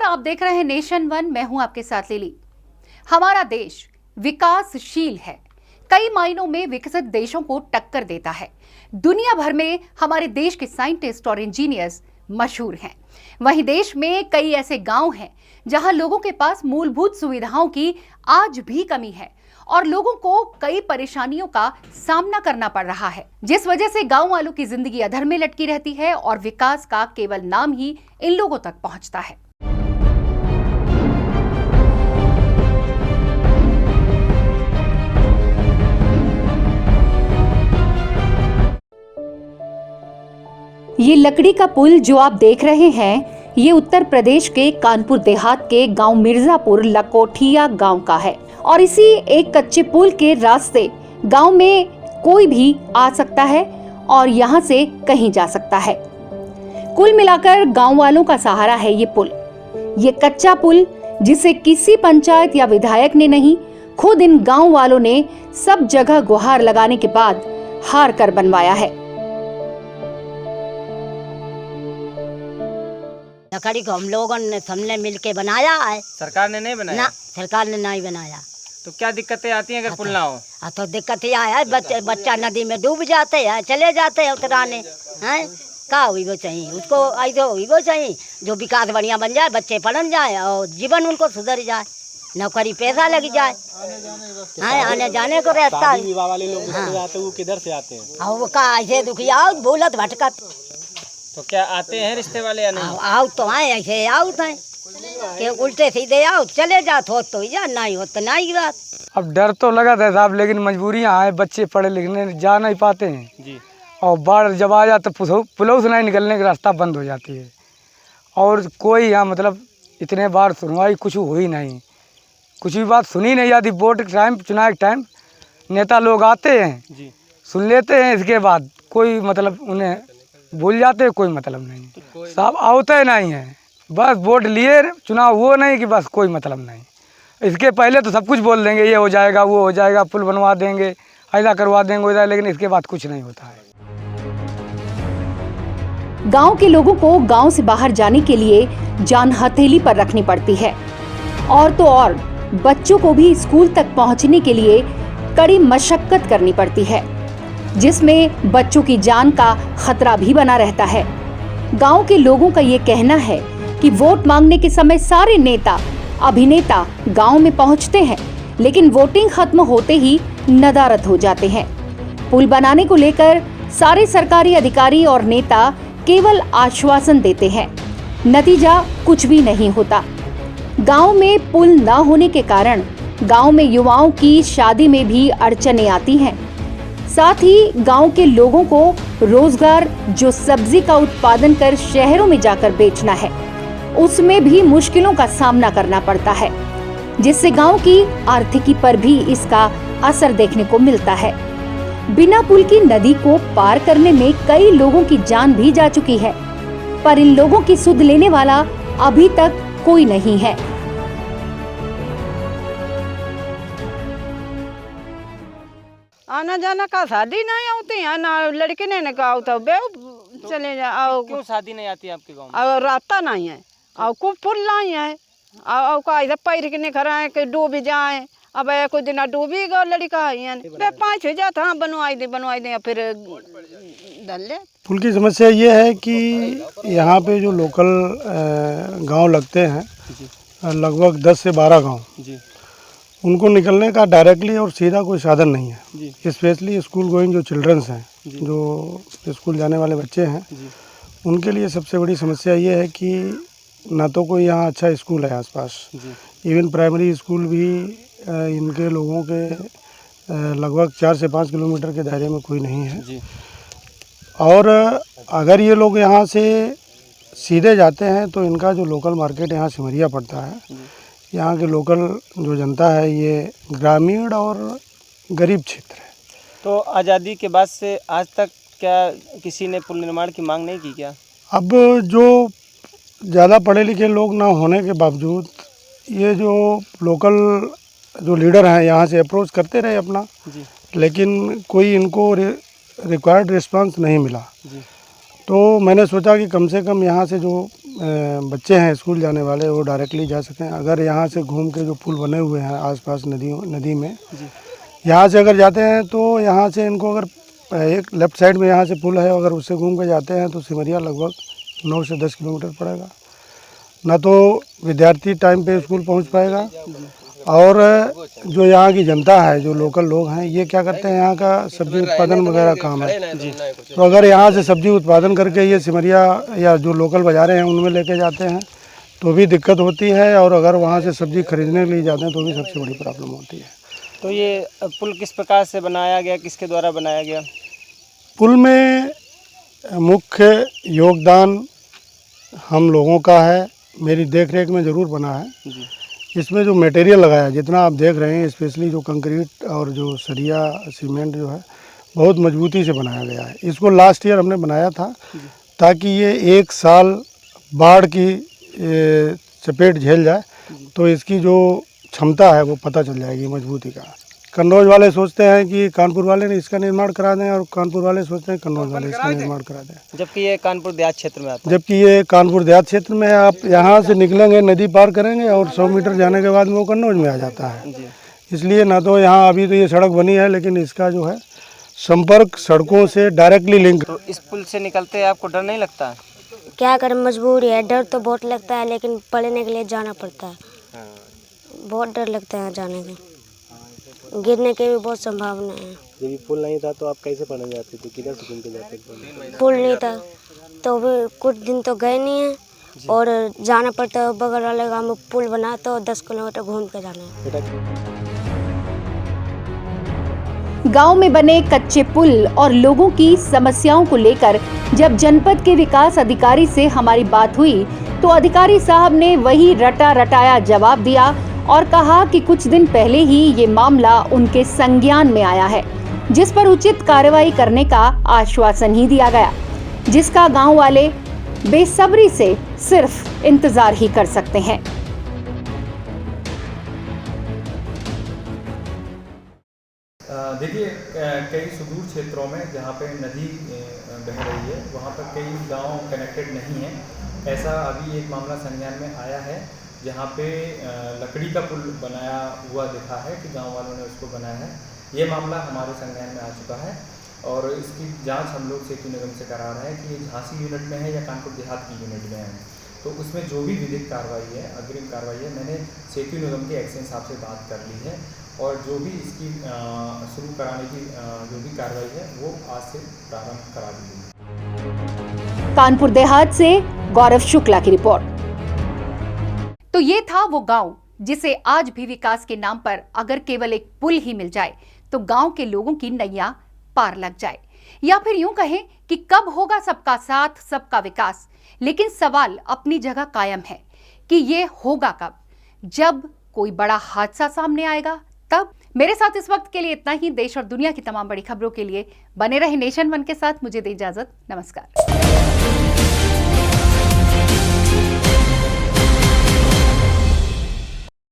आप देख रहे हैं नेशन वन। मैं हूं आपके साथ लिली। हमारा देश विकासशील है, कई मायनों में विकसित देशों को टक्कर देता है। दुनिया भर में हमारे देश के साइंटिस्ट और इंजीनियर्स मशहूर हैं। वहीं देश में कई ऐसे गांव हैं जहां लोगों के पास मूलभूत सुविधाओं की आज भी कमी है और लोगों को कई परेशानियों का सामना करना पड़ रहा है, जिस वजह से गांव वालों की जिंदगी अधर में लटकी रहती है और विकास का केवल नाम ही इन लोगों तक पहुंचता है। ये लकड़ी का पुल जो आप देख रहे हैं, ये उत्तर प्रदेश के कानपुर देहात के गांव मिर्जापुर लकोठिया गांव का है और इसी एक कच्चे पुल के रास्ते गांव में कोई भी आ सकता है और यहाँ से कहीं जा सकता है। कुल मिलाकर गांव वालों का सहारा है ये पुल, ये कच्चा पुल जिसे किसी पंचायत या विधायक ने नहीं, खुद इन गांव वालों ने सब जगह गुहार लगाने के बाद हार कर बनवाया है। लकड़ी को हम लोगों ने सबने मिलके बनाया है। सरकार ने नहीं बनाया? ना, सरकार ने नहीं बनाया। तो क्या दिक्कतें आती हैं अगर पुल ना हो? तो दिक्कत यह है, बच्चा नदी में डूब जाते हैं, चले जाते हैं उतराने हैं। का हुई वो चाहिए उसको, ऐसे हुई वो चाहिए जो विकास बढ़िया बन जाए, बच्चे पढ़न जाए और जीवन उनको सुधर जाए, नौकरी पैसा लग जाए। हाँ, आने जाने को रहता है। वाले लोग आते हैं, वो किधर से आते हैं? वो का ऐसे दुखिया भूलत भटकत। तो क्या आते हैं रिश्ते वाले या नहीं? आओ तो आए, ऐसे आओ तो कि उल्टे सीधे आओ, चले जात हो तो या नहीं हो तो नहीं बात। अब डर तो लगा था साहब, लेकिन मजबूरियां आए, बच्चे पढ़े लिखने जा नहीं पाते हैं जी। और बाढ़ जब आ जाता तो पुलों से नहीं निकलने का रास्ता बंद हो जाती है और कोई यहाँ मतलब इतने बार सुनवाई कुछ हुई नहीं, कुछ भी बात सुनी नहीं जाती। वोट के टाइम, चुनाव के टाइम नेता लोग आते हैं जी, सुन लेते हैं, इसके बाद कोई मतलब उन्हें भूल जाते हैं, कोई मतलब नहीं साहब, आवते नहीं है। बस वोट लिए, चुनाव वो नहीं कि बस कोई मतलब नहीं। इसके पहले तो सब कुछ बोल देंगे, ये हो जाएगा, वो हो जाएगा, पुल बनवा देंगे, ऐसा करवा देंगे, वैसा, लेकिन इसके बाद कुछ नहीं होता है। गांव के लोगों को गांव से बाहर जाने के लिए जान हथेली पर रखनी पड़ती है और तो और बच्चों को भी स्कूल तक पहुंचने के लिए कड़ी मशक्कत करनी पड़ती है, जिसमें बच्चों की जान का खतरा भी बना रहता है। गांव के लोगों का ये कहना है कि वोट मांगने के समय सारे नेता अभिनेता गांव में पहुंचते हैं, लेकिन वोटिंग खत्म होते ही नदारद हो जाते हैं। पुल बनाने को लेकर सारे सरकारी अधिकारी और नेता केवल आश्वासन देते हैं, नतीजा कुछ भी नहीं होता। गांव में पुल न होने के कारण गांव में युवाओं की शादी में भी अड़चनें आती हैं। साथ ही गांव के लोगों को रोजगार, जो सब्जी का उत्पादन कर शहरों में जाकर बेचना है, उसमें भी मुश्किलों का सामना करना पड़ता है, जिससे गांव की आर्थिकी पर भी इसका असर देखने को मिलता है। बिना पुल की नदी को पार करने में कई लोगों की जान भी जा चुकी है, पर इन लोगों की सुध लेने वाला अभी तक कोई नहीं है। आना जाना का शादी नहीं होती है ना, लड़के ने कहा तो बे चले जाओ। क्यों शादी नहीं आती आपके गांव में? और रास्ता नहीं है और को पुल नहीं है और का इधर पैर के निखर आए कि डूब जाए। अब कुछ दिन डूबी गो लड़का है, 5,000 हाँ बनवाई दे फिर डल ले। पुल की समस्या ये है कि यहाँ पे जो लोकल गांव लगते हैं, लगभग 10 से 12 गांव जी, उनको निकलने का डायरेक्टली और सीधा कोई साधन नहीं है। स्पेशली स्कूल गोइंग जो चिल्ड्रंस हैं, जो स्कूल जाने वाले बच्चे हैं, उनके लिए सबसे बड़ी समस्या ये है कि ना तो कोई यहाँ अच्छा स्कूल है आसपास, इवन प्राइमरी स्कूल भी इनके लोगों के लगभग 4 से 5 किलोमीटर के दायरे में कोई नहीं है। और अगर ये लोग यहाँ से सीधे जाते हैं तो इनका जो लोकल मार्केट यहाँ सिमरिया पड़ता है, यहाँ के लोकल जो जनता है ये ग्रामीण और गरीब क्षेत्र है। तो आज़ादी के बाद से आज तक क्या किसी ने पुल निर्माण की मांग नहीं की क्या? अब जो ज़्यादा पढ़े लिखे लोग ना होने के बावजूद ये जो लोकल जो लीडर हैं यहाँ से अप्रोच करते रहे अपना जी, लेकिन कोई इनको रिक्वायर्ड रिस्पांस नहीं मिला जी। तो मैंने सोचा कि कम से कम यहाँ से जो बच्चे हैं स्कूल जाने वाले वो डायरेक्टली जा सकें। अगर यहाँ से घूम के जो पुल बने हुए हैं आसपास नदी में, यहाँ से अगर जाते हैं तो यहाँ से इनको अगर एक लेफ़्ट साइड में यहाँ से पुल है, अगर उससे घूम के जाते हैं तो सिमरिया लगभग 9 से 10 किलोमीटर पड़ेगा। ना तो विद्यार्थी टाइम पे स्कूल पहुँच पाएगा, और जो यहाँ की जनता है, जो लोकल लोग हैं, ये क्या करते हैं, यहाँ का सब्जी उत्पादन वगैरह काम है। तो अगर यहाँ से सब्जी उत्पादन करके ये सिमरिया या जो लोकल बाज़ारें हैं उनमें लेके जाते हैं तो भी दिक्कत होती है, और अगर वहाँ से सब्जी खरीदने के लिए जाते हैं तो भी सबसे बड़ी प्रॉब्लम होती है। तो ये पुल किस प्रकार से बनाया गया, किसके द्वारा बनाया गया? पुल में मुख्य योगदान हम लोगों का है, मेरी देखरेख में ज़रूर बना है। इसमें जो मटेरियल लगाया, जितना आप देख रहे हैं, स्पेशली जो कंक्रीट और जो सरिया सीमेंट जो है बहुत मजबूती से बनाया गया है। इसको लास्ट ईयर हमने बनाया था ताकि ये 1 साल बाढ़ की चपेट झेल जाए तो इसकी जो क्षमता है वो पता चल जाएगी मजबूती का। कन्नौज वाले सोचते हैं कि कानपुर वाले ने इसका निर्माण करा दें, और कानपुर वाले सोचते हैं कन्नौज वाले इसका निर्माण करा दें, जबकि ये कानपुर देहात क्षेत्र में आता है। जबकि ये कानपुर देहात क्षेत्र में है। आप यहाँ से निकलेंगे, नदी पार करेंगे और 100 मीटर जाने के बाद में वो कन्नौज में आ जाता है। इसलिए ना तो यहाँ अभी तो ये सड़क बनी है, लेकिन इसका जो है संपर्क सड़कों से डायरेक्टली लिंक। तो इस पुल से निकलते आपको डर नहीं लगता? क्या करें, मजबूरी है। डर तो बहुत लगता है, लेकिन पढ़ने के लिए जाना पड़ता है। बहुत डर लगता है जाने के, गिरने की भी बहुत संभावना है। जब ये पुल नहीं था तो आप कैसे पढ़ने जाते थे, किधर से घूम के जाते थे? पुल नहीं था तो भी कुछ दिन तो गए नहीं है, और जाना पड़ता है। बगल वाले गाँव में पुल बना तो 10 किलोमीटर घूम के जाना है। गांव में बने कच्चे पुल और लोगों की समस्याओं को लेकर जब जनपद के विकास अधिकारी से हमारी बात हुई तो अधिकारी साहब ने वही रटा रटाया जवाब दिया और कहा कि कुछ दिन पहले ही ये मामला उनके संज्ञान में आया है, जिस पर उचित कार्रवाई करने का आश्वासन ही दिया गया, जिसका गांव वाले बेसब्री से सिर्फ इंतजार ही कर सकते हैं। देखिए, कई सुदूर क्षेत्रों में जहाँ पे नदी बह रही है वहाँ पर कई गांव कनेक्टेड नहीं है। ऐसा अभी एक मामला संज्ञान में आया है जहाँ पे लकड़ी का पुल बनाया हुआ दिखा है कि गांव वालों ने उसको बनाया है। ये मामला हमारे संज्ञान में आ चुका है और इसकी जांच हम लोग सेतु निगम से करा रहे हैं कि ये झांसी यूनिट में है या कानपुर देहात की यूनिट में है। तो उसमें जो भी विधिक कार्रवाई है, अग्रिम कार्रवाई है, मैंने सेतु निगम के एक्शन साहब से बात कर ली है और जो भी इसकी शुरू कराने की जो भी कार्रवाई है वो आज से प्रारंभ करा दी गई। कानपुर देहात से गौरव शुक्ला की रिपोर्ट। तो ये था वो गांव जिसे आज भी विकास के नाम पर अगर केवल एक पुल ही मिल जाए तो गांव के लोगों की नैया पार लग जाए, या फिर यूं कहें कि कब होगा सबका साथ सबका विकास। लेकिन सवाल अपनी जगह कायम है कि ये होगा कब, जब कोई बड़ा हादसा सामने आएगा तब। मेरे साथ इस वक्त के लिए इतना ही। देश और दुनिया की तमाम बड़ी खबरों के लिए बने रहे नेशन वन के साथ। मुझे दे इजाजत। नमस्कार।